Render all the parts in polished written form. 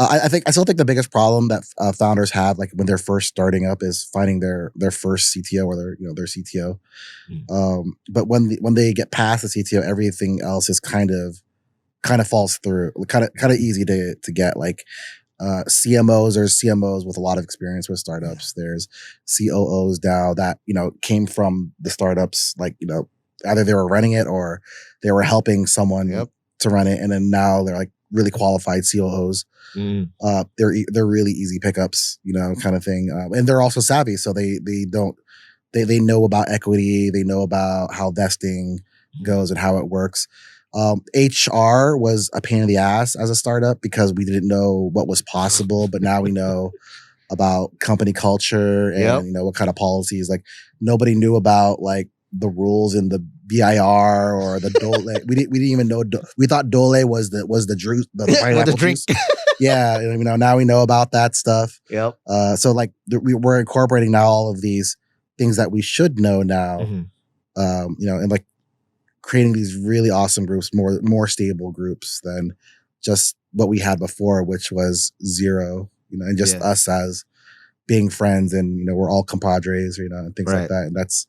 I still think the biggest problem that founders have, like when they're first starting up, is finding their first CTO or their CTO. But when they get past the CTO, everything else is kind of falls through. Kind of easy to get. Like CMOs or CMOs with a lot of experience with startups. There's COOs now that came from the startups. Like either they were running it or they were helping someone to run it, and then now they're like really qualified COOs. They're really easy pickups, kind of thing, and they're also savvy, so they know about equity, they know about how vesting goes and how it works. HR was a pain in the ass as a startup because we didn't know what was possible, but now we know about company culture and what kind of policies. Like nobody knew about like the rules in the BIR or the Dole. we didn't even know. We thought Dole was the juice, the pineapple drink. Juice. Yeah, now we know about that stuff. Yep. So like we're incorporating now all of these things that we should know now. And like creating these really awesome groups, more stable groups than just what we had before, which was zero. And just us as being friends, and we're all compadres, and things like that. And that's.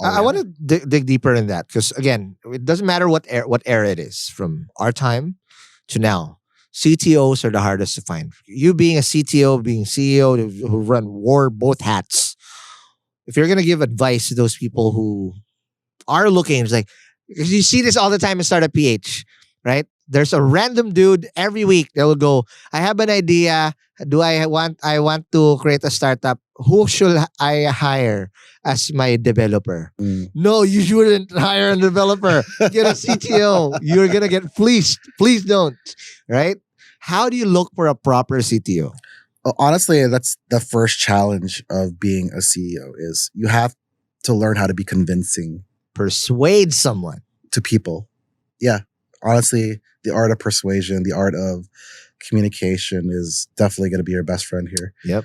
I want to dig deeper in that because again, it doesn't matter what era it is from our time to now. CTOs are the hardest to find. You being a CTO, being CEO, who wore both hats. If you're gonna give advice to those people who are looking, it's like because you see this all the time in Startup PH, right? There's a random dude every week that will go, I have an idea. I want to create a startup. Who should I hire as my developer? No, you shouldn't hire a developer. Get a CTO. You're going to get fleeced. Please don't. Right? How do you look for a proper CTO? Honestly, that's the first challenge of being a CEO is you have to learn how to be convincing. Persuade someone. To people. Yeah. Honestly, the art of persuasion, the art of communication is definitely going to be your best friend here. Yep.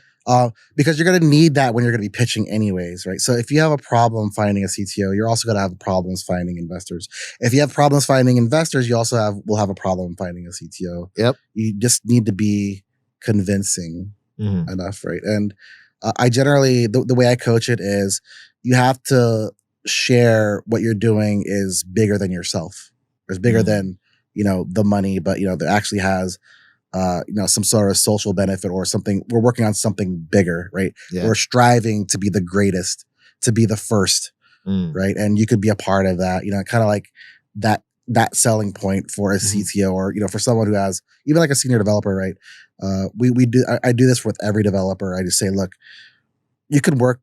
Because you're going to need that when you're going to be pitching anyways, right? So if you have a problem finding a CTO, you're also going to have problems finding investors. If you have problems finding investors, you also will have a problem finding a CTO. Yep. You just need to be convincing enough, right? And I generally, the way I coach it is you have to share what you're doing is bigger than yourself. It's bigger than, the money, but, that actually has, some sort of social benefit or something. We're working on something bigger, right? Yeah. We're striving to be the greatest, to be the first, right? And you could be a part of that, kind of like that selling point for a CTO or, for someone who has even like a senior developer, right? I do this with every developer. I just say, look, you could work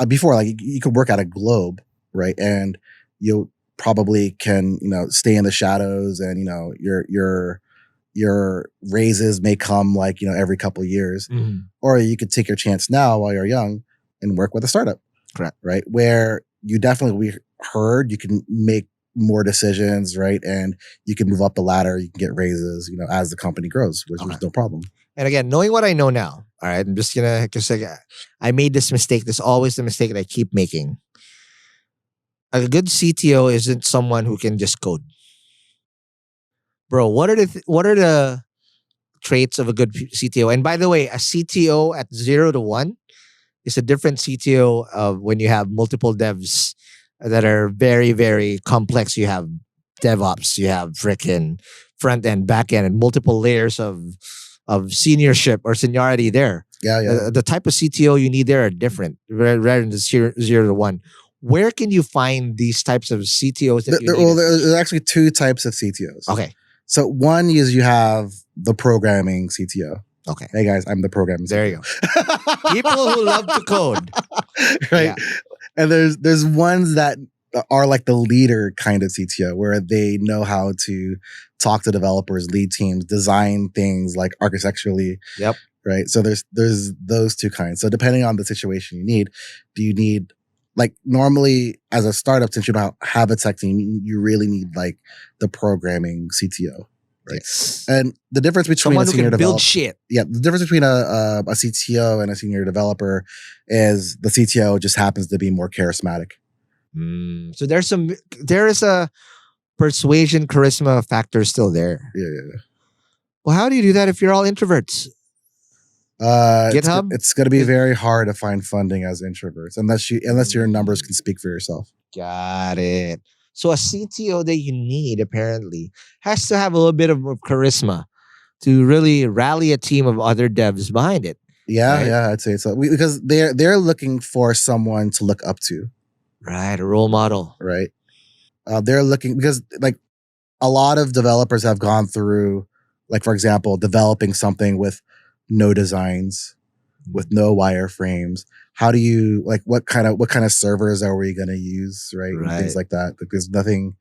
before, like you could work at a Globe, right? And you probably can, stay in the shadows and, your raises may come like, every couple of years, or you could take your chance now while you're young and work with a startup. Correct. Right. Where you definitely heard, you can make more decisions, right? And you can move up the ladder, you can get raises, as the company grows, which is no problem. And again, knowing what I know now, all right, I'm just going to say, I made this mistake. This is always the mistake that I keep making. A good CTO isn't someone who can just code. Bro, what are the traits of a good CTO? And by the way, a CTO at 0 to 1 is a different CTO of when you have multiple devs that are very, very complex. You have DevOps, you have freaking front end, back end, and multiple layers of seniorship or seniority there. Yeah. The type of CTO you need there are different rather than the 0 to 1. Where can you find these types of CTOs? There's actually two types of CTOs. Okay. So one is you have the programming CTO. Okay. Hey guys, I'm the programming CTO. There you go. People who love to code. Right. Yeah. And there's ones that are like the leader kind of CTO where they know how to talk to developers, lead teams, design things like architecturally. Yep. Right. So there's those two kinds. So depending on the situation you need, do you need like normally as a startup, since you don't have a tech team, you really need like the programming CTO, right? Yes. And the difference between someone a senior developer, build shit. Yeah, the difference between a CTO and a senior developer is the CTO just happens to be more charismatic. So there is a persuasion charisma factor still there. Yeah. Well, how do you do that if you're all introverts? GitHub? It's going to be very hard to find funding as introverts unless your numbers can speak for yourself. Got it. So a CTO that you need apparently has to have a little bit of charisma to really rally a team of other devs behind it. Yeah, right? yeah, I'd say so. Because they're looking for someone to look up to. Right, a role model. Right. They're looking because like a lot of developers have gone through, like for example, developing something with no designs, with no wireframes. How do you like what kind of servers are we going to use, right? And things like that. Like, there's nothing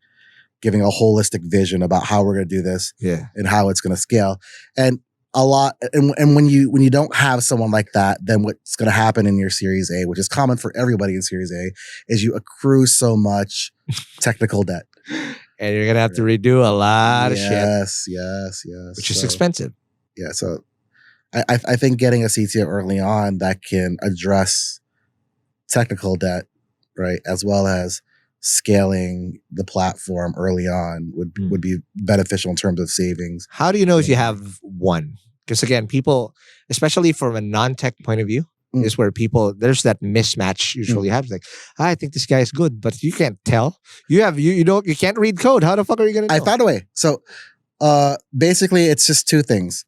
giving a holistic vision about how we're going to do this, and how it's going to scale. And a lot, and when you don't have someone like that, then what's going to happen in your Series A, which is common for everybody in Series A, is you accrue so much technical debt, and you're gonna have to redo a lot of shit. Yes, which is expensive. Yeah, so I think getting a CTO early on that can address technical debt, right, as well as scaling the platform early on would be beneficial in terms of savings. How do you know if you have one? Because again, people, especially from a non-tech point of view, is where there's that mismatch usually happens. Like, I think this guy is good, but you can't tell. You can't read code. How the fuck are you gonna know? I found a way. So basically it's just two things: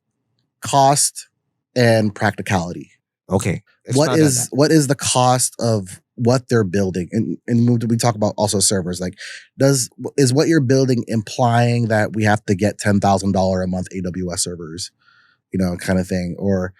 cost and practicality. Okay. What is the cost of what they're building? And we talk about also servers. Like, is what you're building implying that we have to get $10,000 a month AWS servers, kind of thing? Or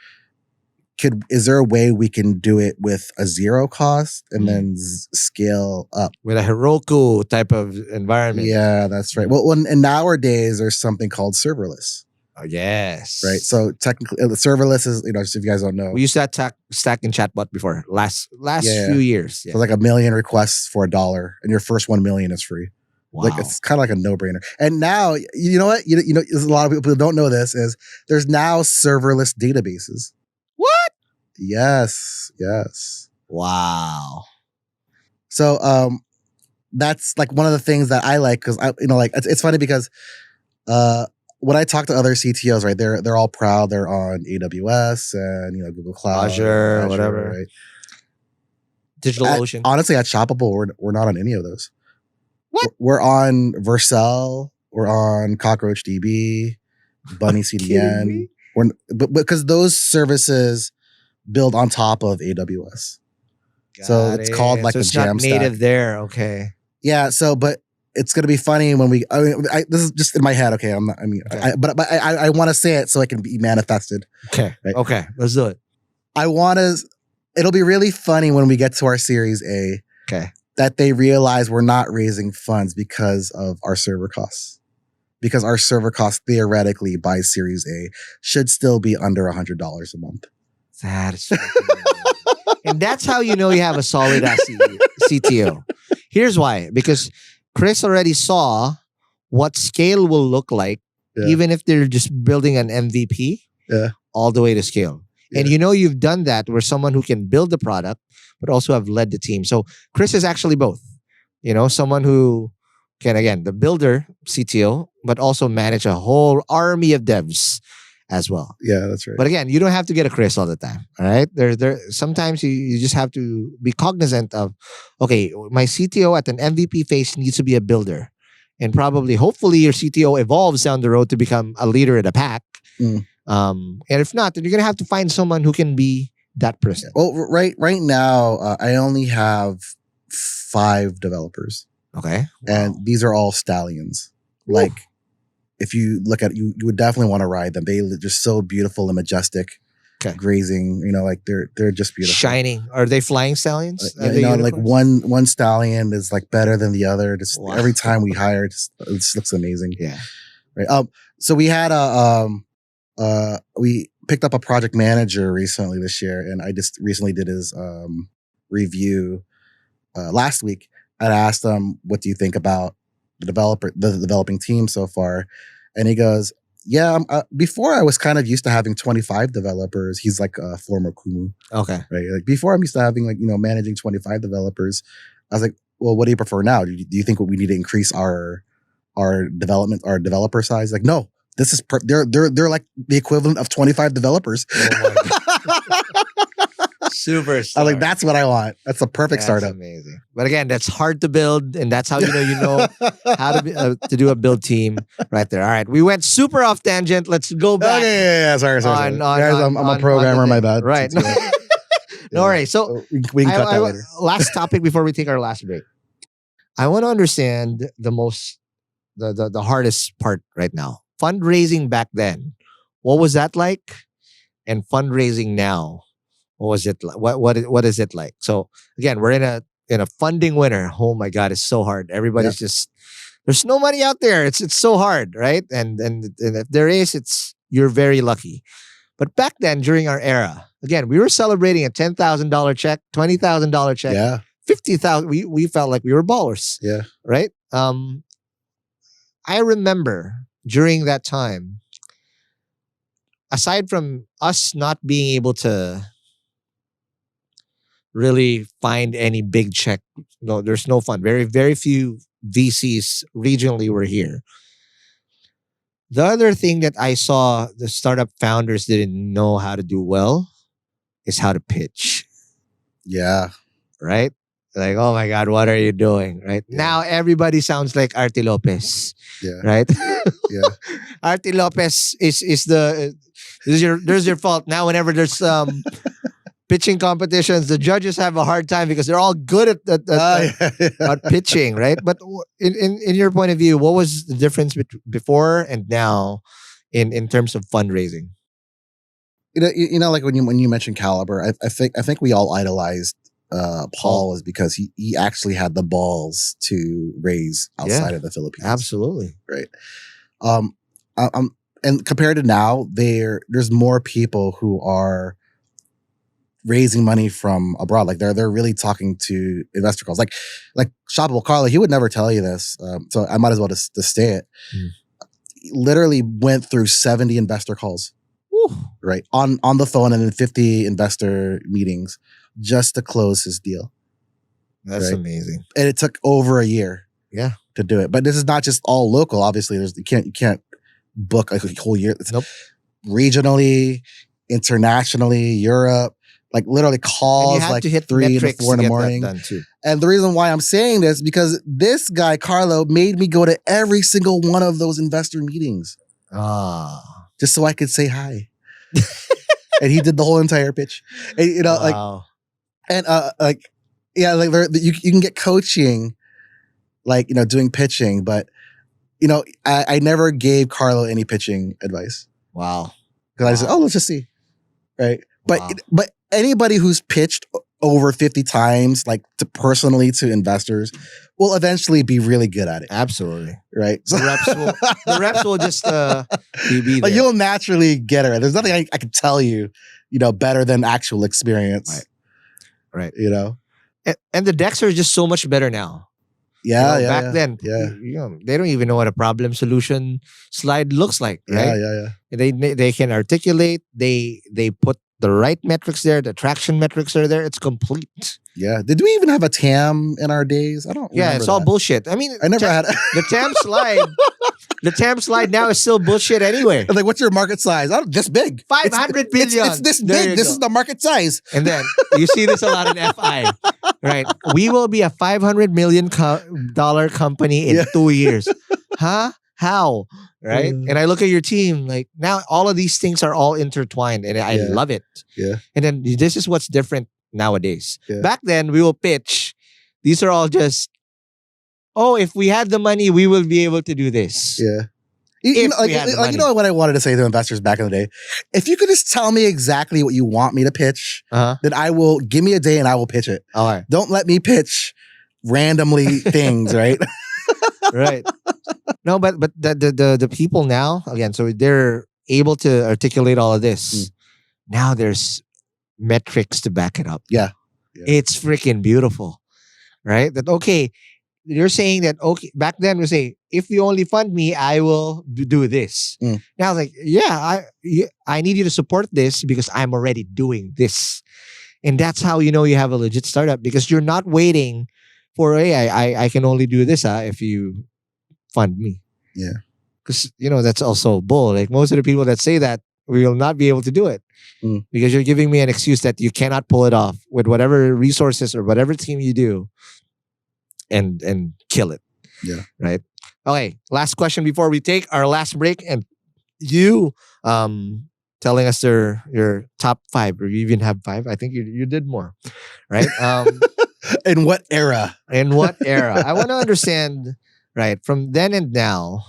is there a way we can do it with a zero cost and then scale up with a Heroku type of environment? Yeah, that's right. Well, and nowadays there's something called serverless. Oh, yes. Right. So technically, serverless is, just if you guys don't know, we used that stack in chatbot before last few years. So like 1 million requests for $1, and your first 1 million is free. Wow. Like, it's kind of like a no-brainer. And now, you know what? There's a lot of people who don't know this, is there's now serverless databases. What? Yes. Wow. So that's like one of the things that I like, because it's funny because when I talk to other CTOs, right, they're all proud they're on AWS and Google Cloud, Azure, whatever. Right? DigitalOcean. Honestly, at Shoppable, we're not on any of those. What? We're on Vercel. We're on CockroachDB, Bunny CDN. But because those services build on top of AWS, so it's called like a jam stack. Native there, okay. Yeah. So, but it's gonna be funny when this is just in my head. Okay, but I want to say it so it can be manifested. Okay. Right? Okay. Let's do it. It'll be really funny when we get to our Series A. Okay. That they realize we're not raising funds because of our server costs. Because our server costs theoretically by Series A should still be under $100 a month. That is and that's how you know you have a solid ass CTO. Here's why. Because Chris already saw what scale will look like, even if they're just building an MVP all the way to scale. Yeah. And you've done that where someone who can build the product, but also have led the team. So Chris is actually both. Someone who can, again, the builder, CTO, but also manage a whole army of devs as well. Yeah, that's right. But again, you don't have to get a Chris all the time. All right. There sometimes you just have to be cognizant of, okay, my CTO at an MVP phase needs to be a builder. And hopefully your CTO evolves down the road to become a leader in a pack. And if not, then you're gonna have to find someone who can be that person. Well, right now, I only have 5 developers. Okay. Wow. And these are all stallions. Ooh. Like, if you look at you would definitely want to ride them. They're just so beautiful and majestic. Okay. Grazing, like they're just beautiful. Shining. Are they flying stallions? Like one stallion is like better than the other. Just every time we hire, it just looks amazing. Yeah. Right. So we had we picked up a project manager recently this year, and I just recently did his review last week. I asked him, "What do you think about the developing team so far?" And he goes, "Yeah, before I was kind of used to having 25 developers." He's like a former Kumu. Okay. Right. Like before, I'm used to having managing 25 developers. I was like, "Well, what do you prefer now? Do you think we need to increase our development, our developer size?" Like, no, this is they're like the equivalent of 25 developers. Oh Super. I was like, that's what I want. That's the perfect startup. Amazing. But again, that's hard to build, and that's how you know how to do a build team right there. All right, we went super off tangent. Let's go back. Okay, sorry. Guys, I'm a programmer. My bad. Right. No worries. So we can cut that later. Last topic before we take our last break. I want to understand the hardest part right now. Fundraising back then, what was that like? And fundraising now, what was it like? What is it like? So again, we're in a funding winter. Oh my God, it's so hard. Everybody's just, there's no money out there. It's so hard, right? And if there is, you're very lucky. But back then, during our era, again, we were celebrating a $10,000 check, $20,000 check, yeah, 50,000. We felt like we were ballers. Yeah, right. I remember during that time, aside from us not being able to really find any big check, no, there's no fund. Very, very few VCs regionally were here. The other thing that I saw the startup founders didn't know how to do well is how to pitch. Yeah. Right? Like, oh my God, what are you doing? Right? Yeah. Now everybody sounds like Artie Lopez. Yeah. Right? Yeah. Artie Lopez there's your fault. Now whenever there's pitching competitions, the judges have a hard time because they're all good at pitching, right? But in your point of view, what was the difference before and now in terms of fundraising? You know, like when you mentioned Caliber, I think we all idolized Paul is because he actually had the balls to raise outside of the Philippines. Absolutely. Right. And compared to now, there's more people who are raising money from abroad. Like they're really talking to investor calls. Like Shoppable Carlo, he would never tell you this. So I might as well just say it. Literally went through 70 investor calls. Woo. Right. On the phone, and then 50 investor meetings just to close his deal. That's amazing. And it took over a year. Yeah. To do it. But this is not just all local. Obviously, you can't book a whole year. It's regionally, internationally, Europe, like literally calls like 3 to 4 in the morning. And the reason why I'm saying this, because this guy, Carlo, made me go to every single one of those investor meetings. Just so I could say hi. And he did the whole entire pitch. And, you know, wow. You can get coaching, like, you know, doing pitching, but you know, I never gave Carlo any pitching advice. Wow. Because I said, let's just see. Right. But anybody who's pitched over 50 times, like personally to investors, will eventually be really good at it. Absolutely. Right. So the reps will just be there. Like you'll naturally get it. There's nothing I can tell you, you know, better than actual experience. Right. You know? And the decks are just so much better now. Yeah, back then, they don't even know what a problem solution slide looks like, right? Yeah. They can articulate. They put the right metrics there. The traction metrics are there. It's complete. Yeah. Did we even have a TAM in our days? I don't. Yeah, it's all bullshit. I mean, I never had the TAM slide. The TAM slide now is still bullshit anyway. Like, what's your market size? This big. 500 billion. It's this big. This is the market size. And then you see this a lot in FI. Right. We will be a $500 million company in 2 years. Huh? How? Right. And I look at your team, like now all of these things are all intertwined and I love it. Yeah. And then this is what's different nowadays. Yeah. Back then we will pitch. These are all just, if we had the money, we will be able to do this. Yeah. You know what I wanted to say to investors back in the day? If you could just tell me exactly what you want me to pitch, then give me a day and I will pitch it. All right. Don't let me pitch randomly things, right? Right. No, but the people now, again, so they're able to articulate all of this. Now there's metrics to back it up. Yeah. It's freaking beautiful. Right? That you're saying that, back then we say, if you only fund me, I will do this. Now, like, I need you to support this because I'm already doing this. And that's how you know you have a legit startup, because you're not waiting for, I can only do this if you fund me. Yeah. because that's also bull. Like most of the people that say that will not be able to do it because you're giving me an excuse that you cannot pull it off with whatever resources or whatever team you do, and kill it. Yeah. Right. Okay. Last question before we take our last break, and you telling us your top 5, or you even have 5. I think you did more, right? In what era? In what era? I want to understand, right, from then and now.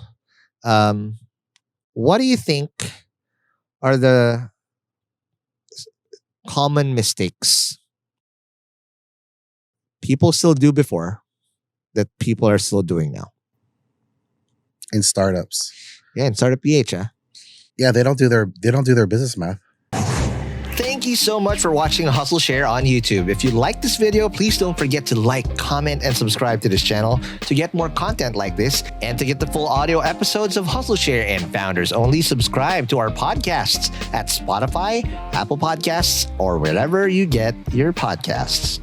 What do you think are the common mistakes people still do before that people are still doing now? In startups. Yeah, in Startup PH, huh? Yeah, they don't do their business math. Thank you so much for watching Hustleshare on YouTube. If you like this video, please don't forget to like, comment, and subscribe to this channel to get more content like this. And to get the full audio episodes of Hustleshare and Founders Only, subscribe to our podcasts at Spotify, Apple Podcasts, or wherever you get your podcasts.